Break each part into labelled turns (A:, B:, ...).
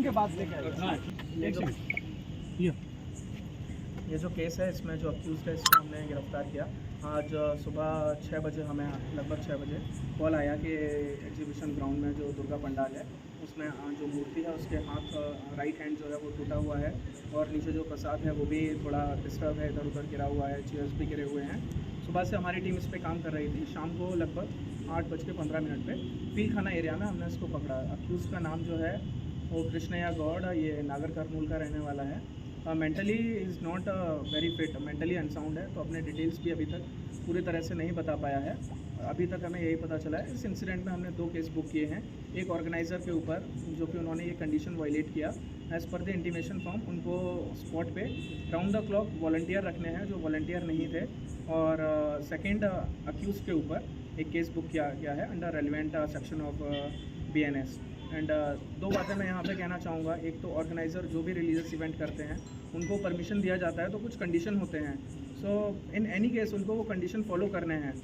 A: के बाद ये जो केस है, इसमें जो अक्यूज़ड है इसको हमने गिरफ्तार किया। आज सुबह 6 बजे हमें लगभग 6 बजे कॉल आया कि एग्जीबिशन ग्राउंड में जो दुर्गा पंडाल है उसमें जो मूर्ति है उसके हाथ राइट हैंड जो है वो टूटा हुआ है और नीचे जो प्रसाद है वो भी थोड़ा डिस्टर्ब है, इधर उधर गिरा हुआ है, चेयर्स भी गिरे हुए हैं। सुबह से हमारी टीम इस पर काम कर रही थी। शाम को लगभग 8:15 पे पील खाना एरिया में हमने इसको पकड़ा। अक्यूज़ का नाम जो है वो कृष्णया गौड़, ये नागर कर्नूल का रहने वाला है। Mentally is not very fit, mentally unsound है, तो अपने डिटेल्स भी अभी तक पूरी तरह से नहीं बता पाया है। अभी तक हमें यही पता चला है। इस इंसिडेंट में हमने 2 केस बुक किए हैं। एक ऑर्गेनाइज़र के ऊपर जो कि उन्होंने ये कंडीशन वायलेट किया, as per the intimation form उनको स्पॉट पे राउंड द क्लॉक वॉलंटियर रखने हैं जो वॉलंटियर नहीं थे। और सेकेंड अक्यूज़ के ऊपर एक केस बुक किया गया है under relevant section of BNS। And 2 बातें मैं यहाँ पे कहना चाहूँगा। एक तो ऑर्गेनाइज़र जो भी रिलीजियस इवेंट करते हैं उनको परमिशन दिया जाता है तो कुछ कंडीशन होते हैं। सो इन एनी केस उनको वो कंडीशन फॉलो करने हैं,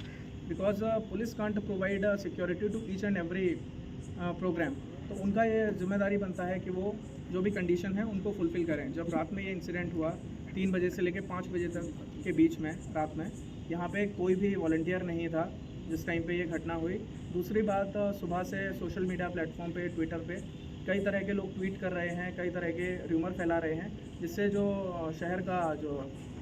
A: because police can't provide security to each and every programme. तो उनका ये जिम्मेदारी बनता है कि वो जो भी कंडीशन है उनको फुलफ़िल करें। जब रात में ये इंसिडेंट हुआ 3 बजे से लेकर 5 बजे तक के बीच में रात में यहाँ पे कोई भी वॉलंटियर नहीं था जिस टाइम पे ये घटना हुई। दूसरी बात, सुबह से सोशल मीडिया प्लेटफॉर्म पे, ट्विटर पे कई तरह के लोग ट्वीट कर रहे हैं, कई तरह के र्यूमर फैला रहे हैं, जिससे जो शहर का जो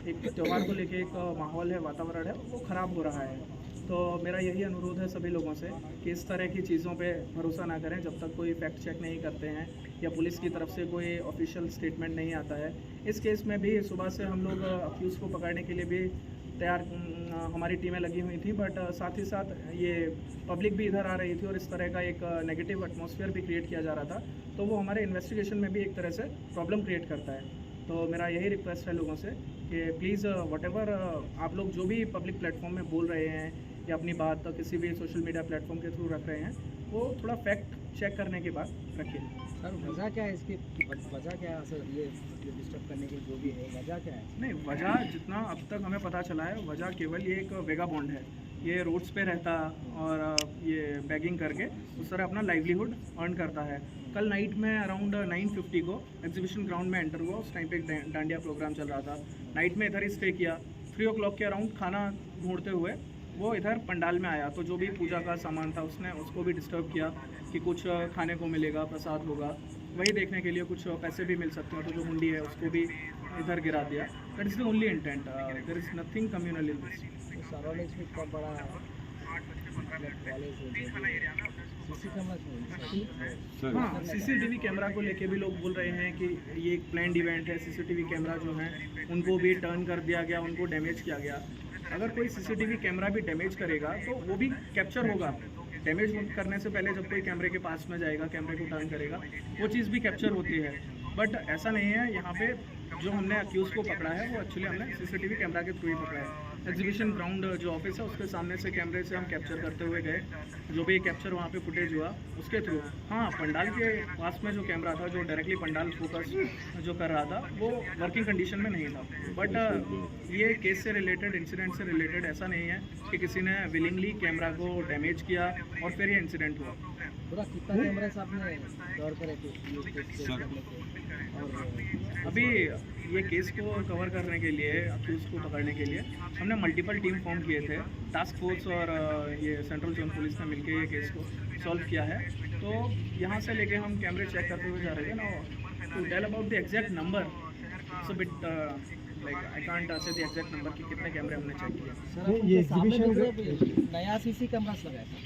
A: एक त्यौहार को लेके एक माहौल है, वातावरण है, वो ख़राब हो रहा है। तो मेरा यही अनुरोध है सभी लोगों से कि इस तरह की चीज़ों पे भरोसा ना करें जब तक कोई फैक्ट चेक नहीं करते हैं या पुलिस की तरफ से कोई ऑफिशियल स्टेटमेंट नहीं आता है। इस केस में भी सुबह से हम लोग अक्यूज़ को पकड़ने के लिए भी तैयार, हमारी टीमें लगी हुई थी, बट साथ ही साथ ये पब्लिक भी इधर आ रही थी और इस तरह का एक नेगेटिव एटमॉस्फेयर भी क्रिएट किया जा रहा था, तो वो हमारे इन्वेस्टिगेशन में भी एक तरह से प्रॉब्लम क्रिएट करता है। तो मेरा यही रिक्वेस्ट है लोगों से कि प्लीज़ व्हाटएवर आप लोग जो भी पब्लिक प्लेटफॉर्म में बोल रहे हैं या अपनी बात किसी भी सोशल मीडिया प्लेटफॉर्म के थ्रू रख रहे हैं, वो थोड़ा फैक्ट चेक करने के बाद रखिए।
B: सर वजह क्या है इसकी, वजह क्या है सर, ये डिस्टर्ब करने की जो भी है वजह क्या है?
A: नहीं, वजह जितना अब तक हमें पता चला है, वजह केवल ये एक वेगाबॉन्ड है। ये रोड्स पे रहता और ये बैगिंग करके उस तरह अपना लाइवलीहुड अर्न करता है। कल नाइट में अराउंड 9:50 को एग्जीबिशन ग्राउंड में एंटर हुआ। उस टाइम पे एक डांडिया प्रोग्राम चल रहा था। नाइट में इधर ही स्टे किया। 3 o'clock के अराउंड खाना ढूंढते हुए वो इधर पंडाल में आया, तो जो भी पूजा का सामान था उसने उसको भी डिस्टर्ब किया कि कुछ खाने को मिलेगा, प्रसाद होगा, वही देखने के लिए कुछ पैसे भी मिल सकते हैं, तो जो हुंडी है उसको भी इधर गिरा दिया। That is the only intent, there is nothing communal in this.
B: Surroundings में कब बड़ा
A: हाँ, CCTV कैमरा को लेके भी लोग बोल रहे हैं कि ये एक प्लान्ड इवेंट है। CCTV कैमरा जो है उनको भी टर्न कर दिया गया, उनको डैमेज किया गया। अगर कोई CCTV कैमरा भी डैमेज करेगा तो वो भी कैप्चर होगा। डैमेज करने से पहले जब कोई कैमरे के पास में जाएगा, कैमरे को टर्न करेगा, वो चीज़ भी कैप्चर होती है। बट ऐसा नहीं है। यहाँ पे जो हमने अक्यूज़ को पकड़ा है वो एक्चुअली हमने CCTV कैमरा के थ्रू ही पकड़ा है। एग्जीबिशन ग्राउंड जो ऑफिस है उसके सामने से कैमरे से हम कैप्चर करते हुए गए, जो भी कैप्चर वहाँ पे फुटेज हुआ उसके थ्रू। हाँ, पंडाल के पास में जो कैमरा था जो डायरेक्टली पंडाल फोकस जो कर रहा था वो वर्किंग कंडीशन में नहीं था। बट ये केस से रिलेटेड, इंसिडेंट से रिलेटेड ऐसा नहीं है कि किसी ने विलिंगली कैमरा को डैमेज किया और फिर ये इंसिडेंट हुआ।
B: पूरा कितना कैमरा आपने कवर करे थे?
A: अभी ये केस को कवर करने के लिए, अक्यूज़ को पकड़ने के लिए हमने मल्टीपल टीम फॉर्म किए थे। टास्क फोर्स और ये सेंट्रल जोन पुलिस ने मिलकर ये केस को सॉल्व किया है। तो यहाँ से लेके हम कैमरे चेक करते हुए जा रहे थे ना। To tell about the exact number, so bit like I can't say the exact number कि कितने कैमरे हमने चेक किए।
B: सर ये एग्जीबिशन नया CC कैमरा लगाया था।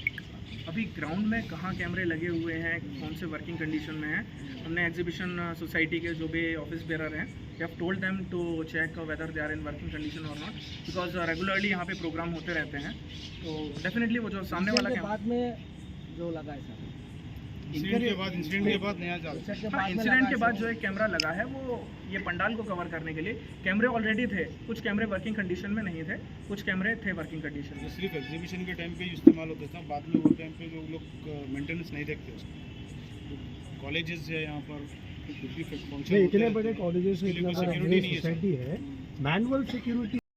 A: अभी ग्राउंड में कहाँ कैमरे लगे हुए हैं, कौन से वर्किंग कंडीशन में हैं, हमने एग्जीबिशन सोसाइटी के जो भी ऑफिस बेरर हैं, we have told them to check whether they are in working condition और नॉट, बिकॉज रेगुलरली यहाँ पे प्रोग्राम होते रहते हैं। तो डेफिनेटली वो जो सामने वाला
B: के
A: कैमरा,
B: बाद में जो लगा है सर,
C: इंसिडेंट के बाद नया चाल
A: हाँ इंसिडेंट के बाद जो एक कैमरा लगा है वो ये पंडाल को कवर करने के लिए, कैमरे ऑलरेडी थे, कुछ कैमरे वर्किंग कंडीशन में नहीं थे, कुछ कैमरे थे वर्किंग कंडीशन में।
C: सिर्फ एग्जीबिशन के टाइम पे ही इस्तेमाल होता था, बाद में वो टाइम पे जो लोग मेंटेनेंस नहीं देखते उसको। कॉलेजेस है यहाँ पर, कुछ भी फंक्शन
D: इतने बड़े कॉलेजेस, इतना बड़ा
C: सिक्योरिटी नहीं है
D: सोसाइटी है, मैनुअल सिक्योरिटी